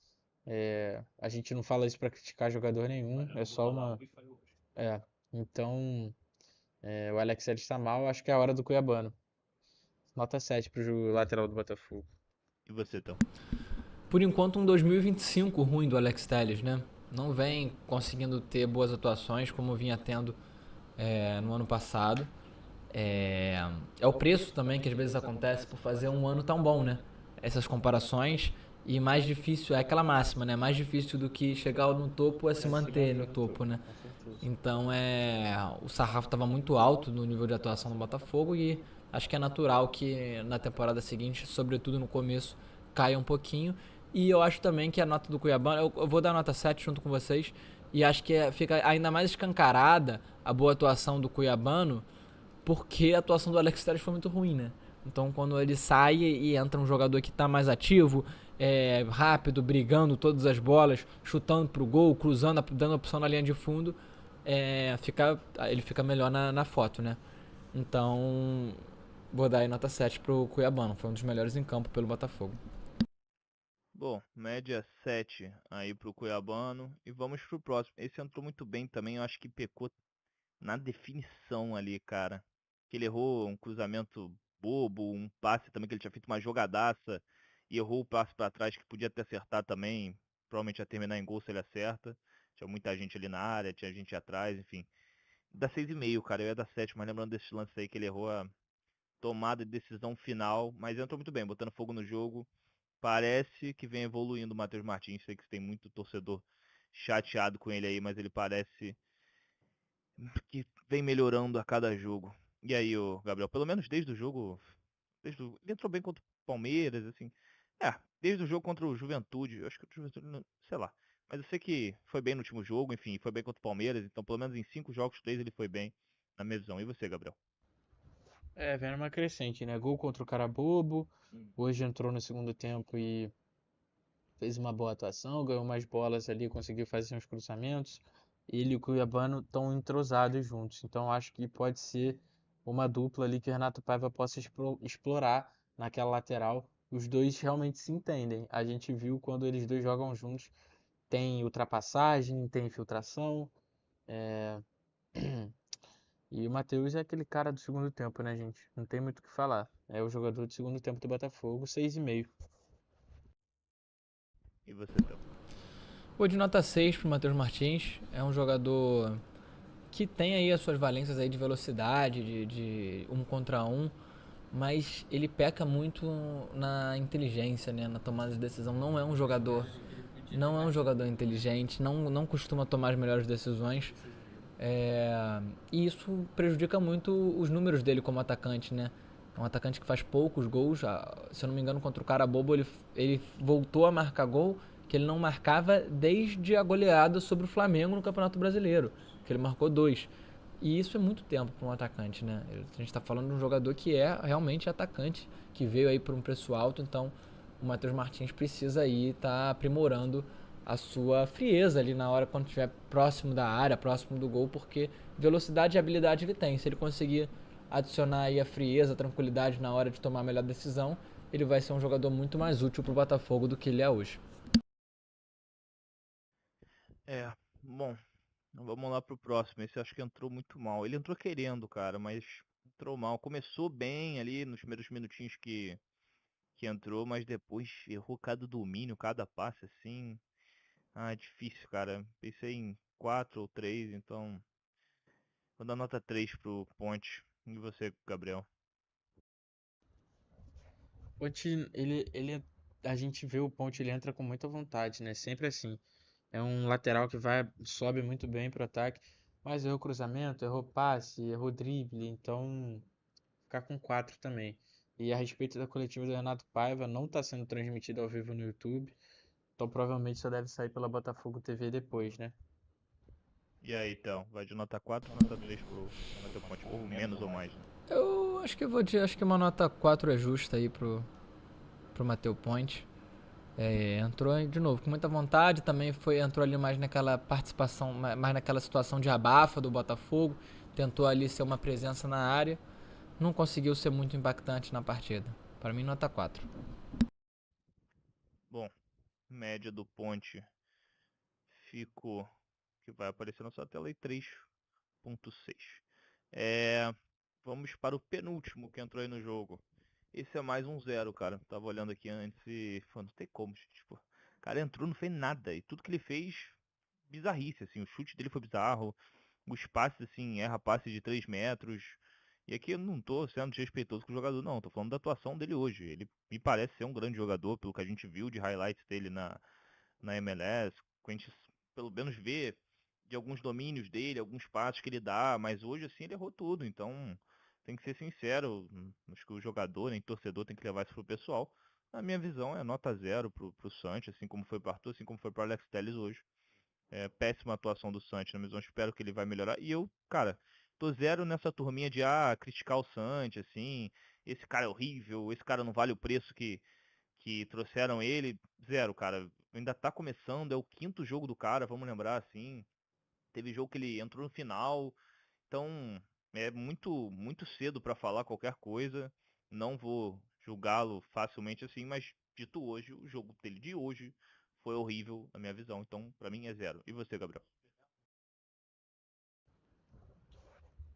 A gente não fala isso pra criticar jogador nenhum, é só uma. É, então, o Alex Telles tá mal, acho que é a hora do Cuiabano. Nota 7 pro lateral do Botafogo. E você, então? Por enquanto, um 2025 ruim do Alex Telles, né? Não vem conseguindo ter boas atuações como vinha tendo no ano passado. É o preço também que às vezes acontece por fazer um ano tão bom, né? Essas comparações. E mais difícil, é aquela máxima, né? Mais difícil do que chegar no topo é se manter no topo, né? Então o sarrafo estava muito alto no nível de atuação do Botafogo e acho que é natural que na temporada seguinte, sobretudo no começo, caia um pouquinho. E eu acho também que a nota do Cuiabá, eu vou dar nota 7 junto com vocês, e acho que fica ainda mais escancarada a boa atuação do Cuiabano, porque a atuação do Alex Telles foi muito ruim, né? Então quando ele sai e entra um jogador que está mais ativo, rápido, brigando todas as bolas, chutando pro gol, cruzando, dando opção na linha de fundo, ele fica melhor na foto, né? Então vou dar aí nota 7 pro Cuiabano, foi um dos melhores em campo pelo Botafogo. Bom, média 7 aí pro Cuiabano. E vamos pro próximo. Esse entrou muito bem também, eu acho que pecou na definição ali, cara. Que ele errou um cruzamento bobo, um passe também que ele tinha feito uma jogadaça e errou o passe pra trás que podia ter acertado também. Provavelmente ia terminar em gol se ele acerta. Tinha muita gente ali na área, tinha gente atrás, enfim. Dá 6,5, cara. Eu ia dar 7, mas lembrando desse lance aí que ele errou a tomada de decisão final, mas entrou muito bem, botando fogo no jogo. Parece que vem evoluindo o Matheus Martins. Sei que tem muito torcedor chateado com ele aí, mas ele parece que vem melhorando a cada jogo. E aí, Gabriel, pelo menos desde o jogo. Ele entrou bem contra o Palmeiras, assim. Desde o jogo contra o Juventude. Eu acho que o Juventude, sei lá. Mas eu sei que foi bem no último jogo, enfim, foi bem contra o Palmeiras. Então, pelo menos em 5 jogos, 3 ele foi bem, na minha visão. E você, Gabriel? Vem uma crescente, né? Gol contra o cara bobo. Hoje entrou no segundo tempo e fez uma boa atuação, ganhou mais bolas ali, conseguiu fazer uns cruzamentos. Ele e o Cuiabano estão entrosados juntos, então acho que pode ser uma dupla ali que o Renato Paiva possa explorar naquela lateral. Os dois realmente se entendem. A gente viu quando eles dois jogam juntos, tem ultrapassagem, tem infiltração. E o Matheus é aquele cara do segundo tempo, né, gente? Não tem muito o que falar. É o jogador do segundo tempo do Botafogo, 6,5. E você, então? Vou de nota 6 pro Matheus Martins. É um jogador que tem aí as suas valências aí de velocidade, de um contra um, mas ele peca muito na inteligência, né, na tomada de decisão. Não é um jogador inteligente, não costuma tomar as melhores decisões. E isso prejudica muito os números dele como atacante, né? É um atacante que faz poucos gols. Se eu não me engano, contra o cara bobo, ele voltou a marcar gol, que que ele não marcava desde a goleada sobre o Flamengo no Campeonato Brasileiro, que ele marcou 2. E isso é muito tempo para um atacante, né? A gente está falando de um jogador que é realmente atacante, que veio aí por um preço alto, então o Matheus Martins precisa aí estar aprimorando a sua frieza ali na hora quando estiver próximo da área, próximo do gol, porque velocidade e habilidade ele tem. Se ele conseguir adicionar aí a frieza, a tranquilidade na hora de tomar a melhor decisão, ele vai ser um jogador muito mais útil para o Botafogo do que ele é hoje. Bom, vamos lá pro próximo. Esse eu acho que entrou muito mal. Ele entrou querendo, cara, mas entrou mal. Começou bem ali nos primeiros minutinhos que entrou, mas depois errou cada domínio, cada passe, assim. É difícil, cara. Pensei em 4 ou 3, então vou dar nota 3 pro Ponte. E você, Gabriel? Ponte, a gente vê o Ponte, ele entra com muita vontade, né? Sempre assim. É um lateral que sobe muito bem pro ataque, mas errou cruzamento, errou passe, errou drible, então ficar com 4 também. E a respeito da coletiva do Renato Paiva, não está sendo transmitida ao vivo no YouTube, então provavelmente só deve sair pela Botafogo TV depois, né? E aí, então? Vai de nota 4 ou nota 3 pro Matheus Ponte? Ou menos ou mais, né? Eu acho que acho que uma nota 4 é justa aí pro Matheus Ponte. Entrou de novo com muita vontade, também entrou ali mais naquela participação, mais naquela situação de abafa do Botafogo, tentou ali ser uma presença na área, não conseguiu ser muito impactante na partida. Para mim, nota 4. Bom, média do Ponte ficou, que vai aparecer na sua tela aí, 3.6. Vamos para o penúltimo que entrou aí no jogo. Esse é mais um 0, cara. Tava olhando aqui antes e falando, não tem como, tipo, o cara entrou, não fez nada. E tudo que ele fez, bizarrice, assim. O chute dele foi bizarro. Os passes, assim, erra passe de 3 metros. E aqui eu não tô sendo desrespeitoso com o jogador, não. Tô falando da atuação dele hoje. Ele me parece ser um grande jogador, pelo que a gente viu de highlights dele na MLS. Que a gente, pelo menos, vê de alguns domínios dele, alguns passos que ele dá. Mas hoje, assim, ele errou tudo. Então, tem que ser sincero. Acho que o jogador, nem torcedor, tem que levar isso pro pessoal. Na minha visão, é nota 0 pro Santos, assim como foi pro Arthur, assim como foi pro Alex Telles hoje. Péssima atuação do Santos, na minha visão, espero que ele vai melhorar. E eu, cara, tô 0 nessa turminha de criticar o Santos, assim, esse cara é horrível, esse cara não vale o preço que trouxeram ele. 0, cara. Ainda tá começando, é o 5º jogo do cara, vamos lembrar, assim. Teve jogo que ele entrou no final, então é muito cedo para falar qualquer coisa. Não vou julgá-lo facilmente assim, mas dito hoje, o jogo dele de hoje foi horrível na minha visão. Então, para mim é 0. E você, Gabriel?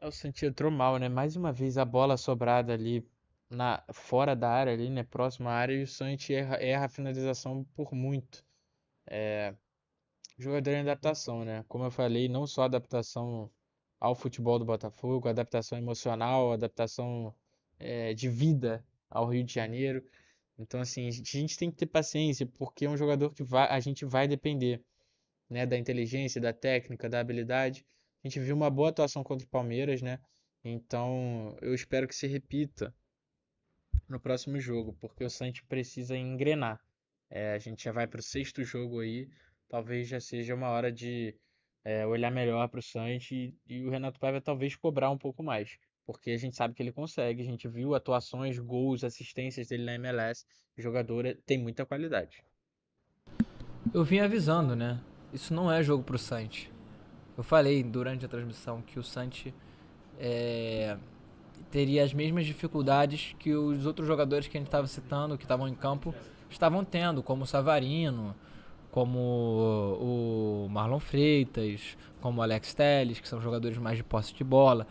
O Santos entrou mal, né? Mais uma vez a bola sobrada ali fora da área, ali, né? Próxima à área, e o Santos erra a finalização por muito. Jogador em adaptação, né? Como eu falei, não só adaptação ao futebol do Botafogo, adaptação emocional, adaptação de vida ao Rio de Janeiro. Então, assim, a gente tem que ter paciência, porque é um jogador que a gente vai depender, né, da inteligência, da técnica, da habilidade. A gente viu uma boa atuação contra o Palmeiras, né? Então, eu espero que se repita no próximo jogo, porque o Santos precisa engrenar. A gente já vai para o 6º jogo aí, talvez já seja uma hora de olhar melhor para o Santos e o Renato Paiva talvez cobrar um pouco mais, porque a gente sabe que ele consegue, a gente viu atuações, gols, assistências dele na MLS, o jogador tem muita qualidade. Eu vim avisando, né? Isso não é jogo pro Santos. Eu falei durante a transmissão que o Santos teria as mesmas dificuldades que os outros jogadores que a gente estava citando, que estavam em campo, estavam tendo, como o Savarino, como o Marlon Freitas, como o Alex Telles, que são jogadores mais de posse de bola.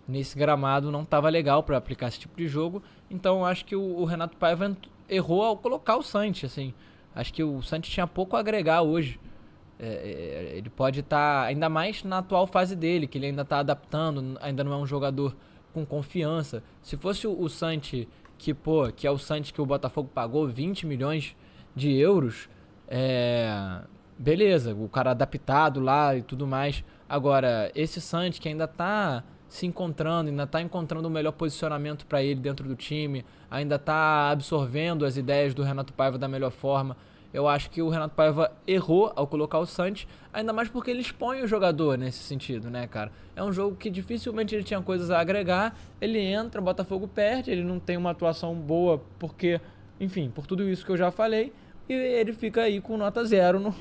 Nesse gramado não estava legal para aplicar esse tipo de jogo, então acho que o Renato Paiva errou ao colocar o Santos, assim. Acho que o Santos tinha pouco a agregar hoje. Ele pode estar, ainda mais na atual fase dele, que ele ainda está adaptando, ainda não é um jogador com confiança. Se fosse o Santos, que é o Santos que o Botafogo pagou 20 milhões de euros, beleza, o cara adaptado lá e tudo mais. Agora, esse Santos que ainda está se encontrando, ainda está encontrando o melhor posicionamento para ele dentro do time, ainda está absorvendo as ideias do Renato Paiva da melhor forma. Eu acho que o Renato Paiva errou ao colocar o Santos, ainda mais porque ele expõe o jogador nesse sentido, né, cara? É um jogo que dificilmente ele tinha coisas a agregar, ele entra, o Botafogo perde, ele não tem uma atuação boa porque, enfim, por tudo isso que eu já falei, e ele fica aí com nota zero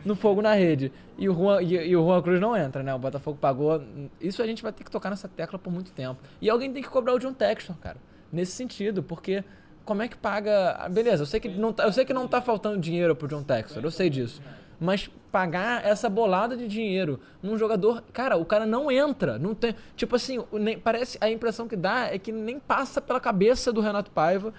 no fogo na rede. E o Juan Cruz não entra, né? O Botafogo pagou. Isso a gente vai ter que tocar nessa tecla por muito tempo. E alguém tem que cobrar o John Textor, cara. Nesse sentido, porque como é que paga. Beleza, eu sei que não tá faltando dinheiro pro John Textor, eu sei disso. Mas pagar essa bolada de dinheiro num jogador. Cara, o cara não entra. Não tem. Tipo assim, parece. A impressão que dá é que nem passa pela cabeça do Renato Paiva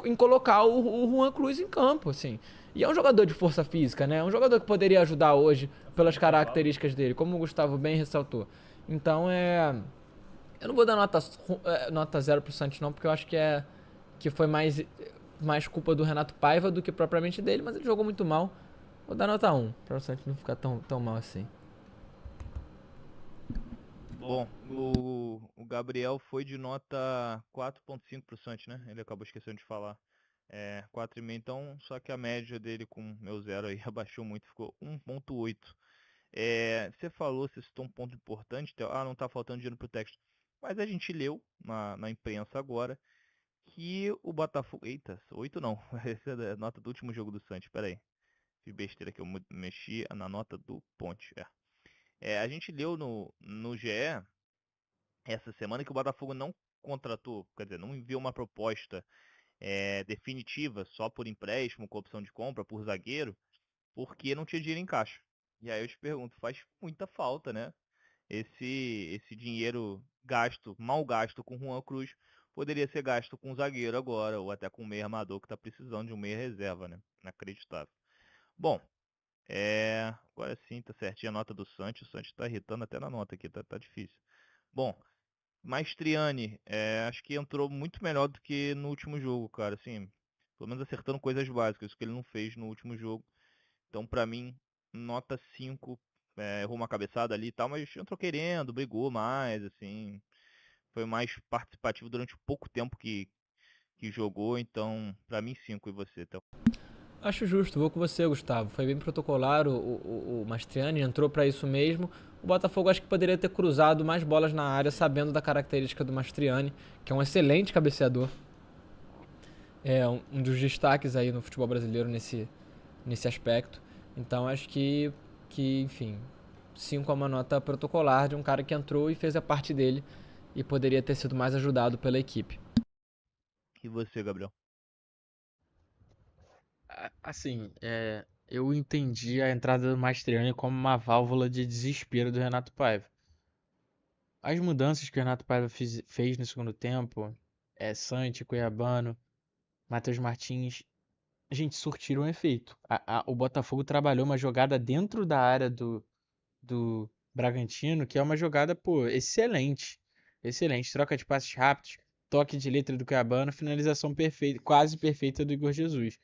em colocar o Juan Cruz em campo, assim. E é um jogador de força física, né? É um jogador que poderia ajudar hoje pelas características dele, como o Gustavo bem ressaltou. Então eu não vou dar nota zero pro Santos não, porque eu acho que foi mais culpa do Renato Paiva do que propriamente dele, mas ele jogou muito mal. Vou dar nota 1, para o Santos não ficar tão mal assim. Bom, o Gabriel foi de nota 4.5 pro Santos, né? Ele acabou esquecendo de falar. 4,5, então, só que a média dele com meu zero aí abaixou muito, ficou 1.8. Você falou, você citou um ponto importante, não tá faltando dinheiro pro texto. Mas a gente leu na imprensa agora que o Botafogo... Eita, 8 não, essa é a nota do último jogo do Santos, pera aí. Fiz besteira que eu mexi na nota do Ponte. A gente leu no GE essa semana que o Botafogo não contratou, quer dizer, não enviou uma proposta definitiva só por empréstimo, com opção de compra, por zagueiro, porque não tinha dinheiro em caixa. E aí eu te pergunto, faz muita falta, né? Esse dinheiro gasto, mal gasto com Juan Cruz, poderia ser gasto com zagueiro agora, ou até com um meia armador que está precisando de um meia reserva, né? Inacreditável. Bom, agora sim, tá certinho a nota do Santos. O Santos tá irritando até na nota aqui, tá difícil. Bom, Maestriani, acho que entrou muito melhor do que no último jogo, cara. Assim, pelo menos acertando coisas básicas, que ele não fez no último jogo. Então, pra mim, nota 5, errou uma cabeçada ali e tal, mas entrou querendo, brigou mais, assim. Foi mais participativo durante o pouco tempo que jogou, então, pra mim 5 e você, Théo? Acho justo, vou com você, Gustavo. Foi bem protocolar, o Mastriani entrou para isso mesmo. O Botafogo acho que poderia ter cruzado mais bolas na área, sabendo da característica do Mastriani, que é um excelente cabeceador. É um dos destaques aí no futebol brasileiro nesse aspecto. Então acho que enfim, 5 é uma nota protocolar de um cara que entrou e fez a parte dele e poderia ter sido mais ajudado pela equipe. E você, Gabriel? Assim, eu entendi a entrada do Mastriani como uma válvula de desespero do Renato Paiva. As mudanças que o Renato Paiva fez no segundo tempo, Santi, Cuiabano, Matheus Martins, a gente surtiram um efeito. O Botafogo trabalhou uma jogada dentro da área do Bragantino, que é uma jogada, pô, excelente. Excelente. Troca de passes rápidos, toque de letra do Cuiabano, finalização perfeita, quase perfeita do Igor Jesus.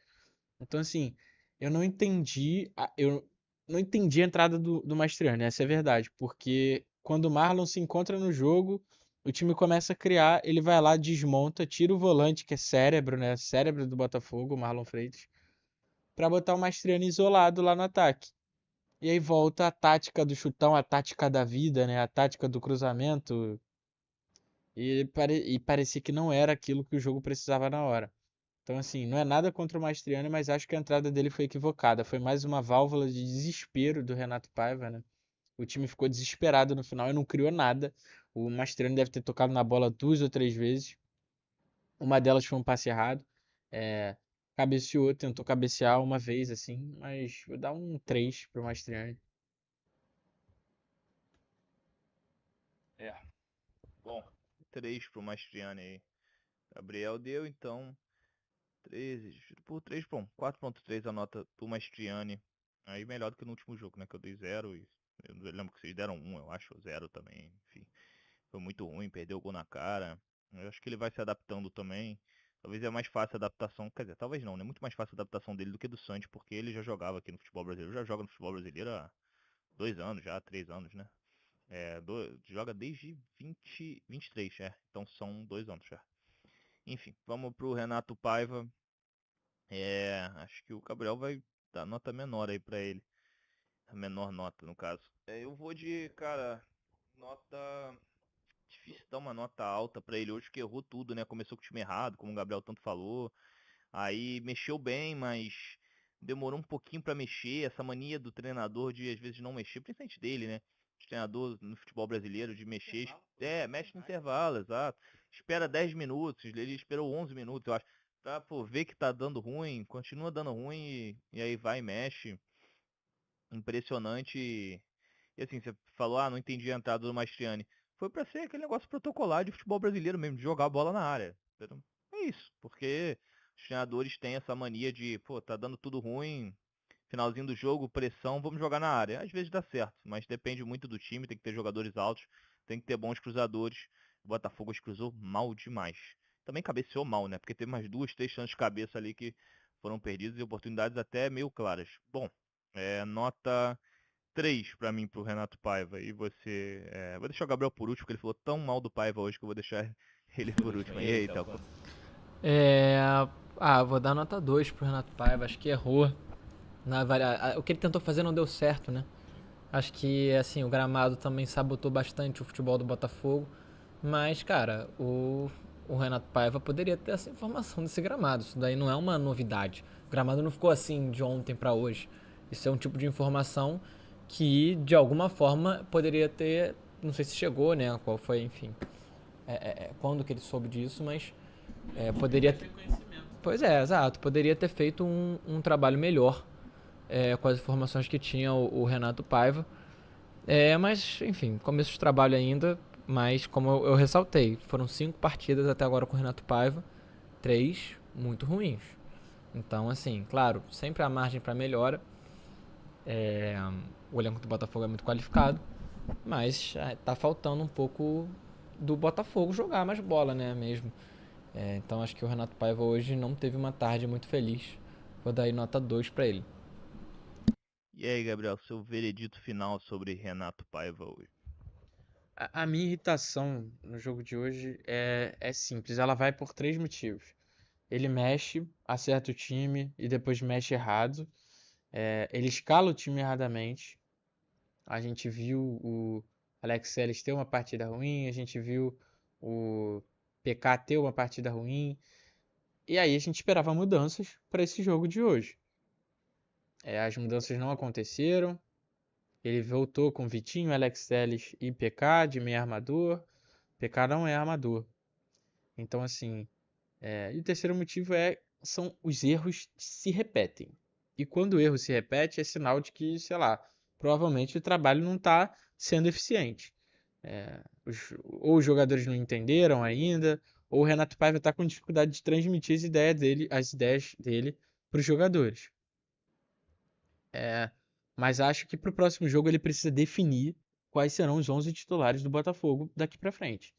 Então, assim, eu não entendi a entrada do Mastriani, essa é a verdade, porque quando o Marlon se encontra no jogo, o time começa a criar, ele vai lá, desmonta, tira o volante, que é cérebro, né? Cérebro do Botafogo, o Marlon Freitas, pra botar o Mastriani isolado lá no ataque. E aí volta a tática do chutão, a tática da vida, né? A tática do cruzamento. E parecia que não era aquilo que o jogo precisava na hora. Então, assim, não é nada contra o Mastriani, mas acho que a entrada dele foi equivocada. Foi mais uma válvula de desespero do Renato Paiva, né? O time ficou desesperado no final e não criou nada. O Mastriani deve ter tocado na bola 2 ou 3 vezes. Uma delas foi um passe errado. É, cabeceou, tentou cabecear uma vez, assim, mas vou dar um 3 pro Mastriani. É. Bom, 3 pro Mastriani aí. Gabriel deu, então, 13 por 3, bom, 4.3 a nota do Mastriani. Aí melhor do que no último jogo, né? Que eu dei 0 e eu lembro que vocês deram 1, eu acho, 0 também. Enfim, foi muito ruim, perdeu o gol na cara. Eu acho que ele vai se adaptando também. Talvez é mais fácil a adaptação, quer dizer, talvez não, né? Muito mais fácil a adaptação dele do que do Santos, porque ele já jogava aqui no futebol brasileiro, já joga no futebol brasileiro há 2 anos já, 3 anos, né? Joga desde 23, então são 2 anos já. Enfim, vamos pro Renato Paiva. Acho que o Gabriel vai dar nota menor aí pra ele. A menor nota, no caso. Eu vou de, cara, nota... Difícil dar uma nota alta pra ele hoje, que errou tudo, né? Começou com o time errado, como o Gabriel tanto falou. Aí mexeu bem, mas demorou um pouquinho pra mexer. Essa mania do treinador de às vezes não mexer, principalmente dele, né? De treinador no futebol brasileiro de mexer. Mexe no intervalo, exato. Espera 10 minutos, ele esperou 11 minutos, eu acho. Pra pô, ver que tá dando ruim, continua dando ruim e aí vai e mexe. Impressionante. E assim, você falou, não entendi a entrada do Mastriani. Foi pra ser aquele negócio protocolar de futebol brasileiro mesmo, de jogar a bola na área. Entendeu? É isso, porque os treinadores têm essa mania de, pô, tá dando tudo ruim, finalzinho do jogo, pressão, vamos jogar na área. Às vezes dá certo, mas depende muito do time, tem que ter jogadores altos, tem que ter bons cruzadores. O Botafogo cruzou mal demais. Também cabeceou mal, né? Porque teve mais 2, 3 chances de cabeça ali que foram perdidas e oportunidades até meio claras. Bom, nota 3 pra mim pro Renato Paiva. E você. Vou deixar o Gabriel por último, porque ele falou tão mal do Paiva hoje que eu vou deixar ele por último. E aí, Thelco? É, vou dar nota 2 pro Renato Paiva. Acho que errou. O que ele tentou fazer não deu certo, né? Acho que, assim, o gramado também sabotou bastante o futebol do Botafogo. Mas, cara, o Renato Paiva poderia ter essa informação desse gramado. Isso daí não é uma novidade. O gramado não ficou assim de ontem pra hoje. Isso é um tipo de informação que, de alguma forma, poderia ter... Não sei se chegou, né? Qual foi, enfim... quando que ele soube disso, mas poderia ter... Pois é, exato. Poderia ter feito um trabalho melhor com as informações que tinha o Renato Paiva. Mas, enfim, começo de trabalho ainda, mas como eu ressaltei, foram 5 partidas até agora com o Renato Paiva, 3 muito ruins. Então, assim, claro, sempre há margem para melhora. O elenco do Botafogo é muito qualificado, mas tá faltando um pouco do Botafogo jogar mais bola, né, mesmo. Então acho que o Renato Paiva hoje não teve uma tarde muito feliz. Vou dar aí nota 2 para ele. E aí, Gabriel, seu veredito final sobre Renato Paiva hoje? A minha irritação no jogo de hoje é simples, ela vai por 3 motivos. Ele mexe, acerta o time e depois mexe errado. Ele escala o time erradamente. A gente viu o Alex Telles ter uma partida ruim, a gente viu o PK ter uma partida ruim. E aí a gente esperava mudanças para esse jogo de hoje. As mudanças não aconteceram. Ele voltou com Vitinho, Alex Telles e PK de meio armador. PK não é armador. Então, assim. E o terceiro motivo são os erros se repetem. E quando o erro se repete, é sinal de que, sei lá, provavelmente o trabalho não está sendo eficiente. Ou os jogadores não entenderam ainda, ou o Renato Paiva está com dificuldade de transmitir as ideias dele para os jogadores. Mas acho que para o próximo jogo ele precisa definir quais serão os 11 titulares do Botafogo daqui para frente.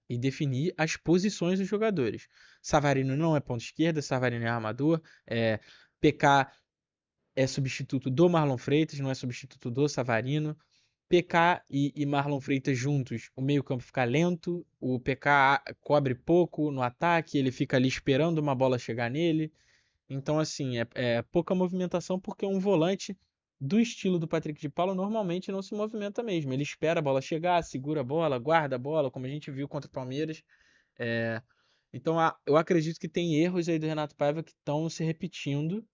E definir as posições dos jogadores. Savarino não é ponta esquerda, Savarino é armador. PK é substituto do Marlon Freitas, não é substituto do Savarino. PK e Marlon Freitas juntos, o meio-campo fica lento, o PK cobre pouco no ataque, ele fica ali esperando uma bola chegar nele. Então, assim, é pouca movimentação porque um volante do estilo do Patrick de Paula normalmente não se movimenta mesmo. Ele espera a bola chegar, segura a bola, guarda a bola, como a gente viu contra o Palmeiras. Então, eu acredito que tem erros aí do Renato Paiva que estão se repetindo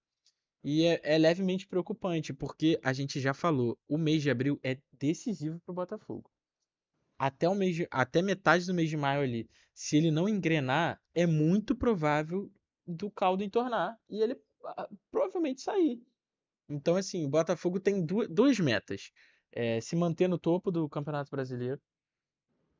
e é levemente preocupante, porque a gente já falou, o mês de abril é decisivo para o Botafogo. Até metade do mês de maio ali, se ele não engrenar, é muito provável do caldo entornar e ele provavelmente sair. Então, assim, o Botafogo tem duas metas: se manter no topo do Campeonato Brasileiro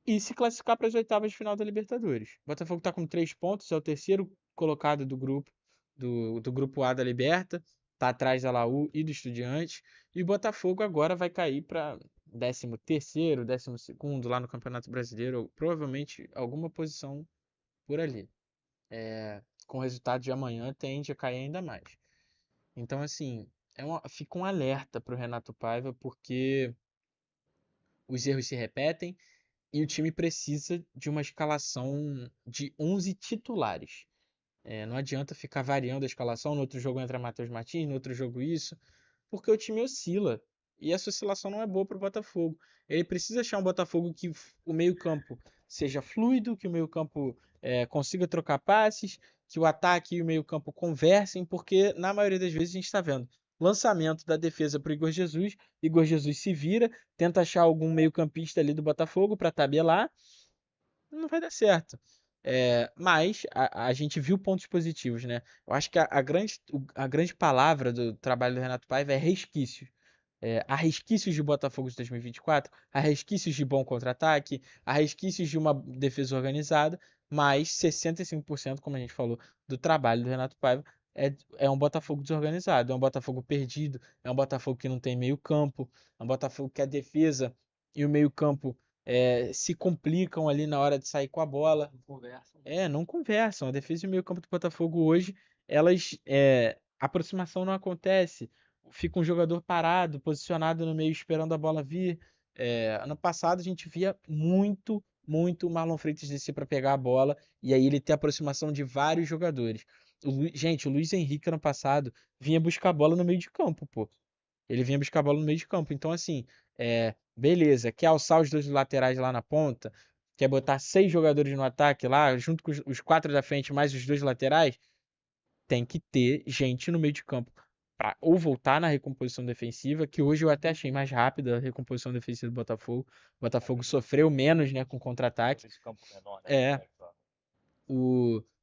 e se classificar para as oitavas de final da Libertadores. O Botafogo está com 3 pontos, é o terceiro colocado do grupo, do grupo A da Liberta, está atrás da Laú e do Estudiantes, e o Botafogo agora vai cair para 13º, 12º lá no Campeonato Brasileiro, ou provavelmente alguma posição por ali. Com o resultado de amanhã tende a cair ainda mais. Então, assim, fica um alerta para o Renato Paiva, porque os erros se repetem e o time precisa de uma escalação de 11 titulares. Não adianta ficar variando a escalação, no outro jogo entra Matheus Martins, no outro jogo isso, porque o time oscila. E essa oscilação não é boa para o Botafogo. Ele precisa achar um Botafogo que o meio-campo seja fluido, que o meio-campo consiga trocar passes, que o ataque e o meio-campo conversem, porque na maioria das vezes a gente está vendo lançamento da defesa para o Igor Jesus se vira, tenta achar algum meio-campista ali do Botafogo para tabelar, não vai dar certo. Mas a gente viu pontos positivos, né? Eu acho que a grande palavra do trabalho do Renato Paiva é resquícios. Há resquícios de Botafogo de 2024, há resquícios de bom contra-ataque, há resquícios de uma defesa organizada, mas 65%, como a gente falou, do trabalho do Renato Paiva é um Botafogo desorganizado, é um Botafogo perdido, é um Botafogo que não tem meio-campo, é um Botafogo que a defesa e o meio-campo se complicam ali na hora de sair com a bola. Não conversam. Não conversam. A defesa e o meio-campo do Botafogo hoje, a aproximação não acontece. Fica um jogador parado, posicionado no meio, esperando a bola vir. Ano passado a gente via muito o Marlon Freitas descer para pegar a bola e aí ele ter aproximação de vários jogadores. Gente, o Luiz Henrique ano passado vinha buscar a bola no meio de campo, pô. Ele vinha buscar a bola no meio de campo. Então, assim, beleza, quer alçar os dois laterais lá na ponta, quer botar 6 jogadores no ataque lá, junto com os 4 da frente, mais os dois laterais, tem que ter gente no meio de campo para ou voltar na recomposição defensiva, que hoje eu até achei mais rápida a recomposição defensiva do Botafogo. O Botafogo sofreu menos, né, com contra-ataque. Esse campo menor, né? É,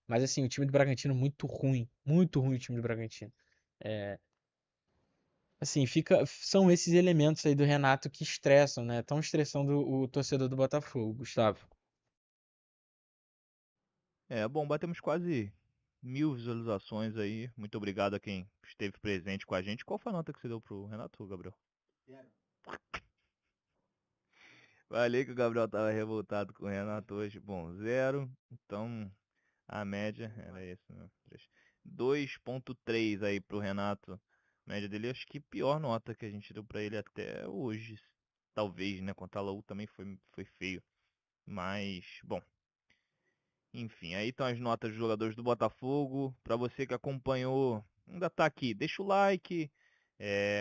mas assim, o time do Bragantino muito ruim o time do Bragantino. Assim, são esses elementos aí do Renato que estressam, né? Tão estressando o torcedor do Botafogo, Gustavo. Bom, batemos quase 1000 visualizações aí. Muito obrigado a quem esteve presente com a gente. Qual foi a nota que você deu pro Renato, Gabriel? Falei que o Gabriel tava revoltado com o Renato hoje. Bom, 0. Então, a média era isso, né? 2.3 aí pro Renato. A média dele, acho que pior nota que a gente deu pra ele até hoje. Talvez, né? Contra a Laú também foi feio. Mas, bom. Enfim, aí estão as notas dos jogadores do Botafogo. Pra você que acompanhou, ainda tá aqui, deixa o like.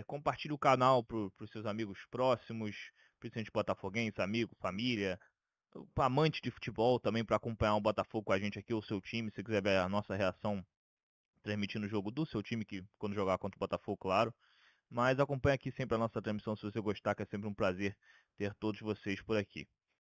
Compartilha o canal pros seus amigos próximos. Principalmente botafoguenses, amigo, família. Amante de futebol também para acompanhar o Botafogo com a gente aqui, o seu time. Se quiser ver a nossa reação transmitindo o jogo do seu time, que quando jogar contra o Botafogo, claro. Mas acompanha aqui sempre a nossa transmissão se você gostar, que é sempre um prazer ter todos vocês por aqui.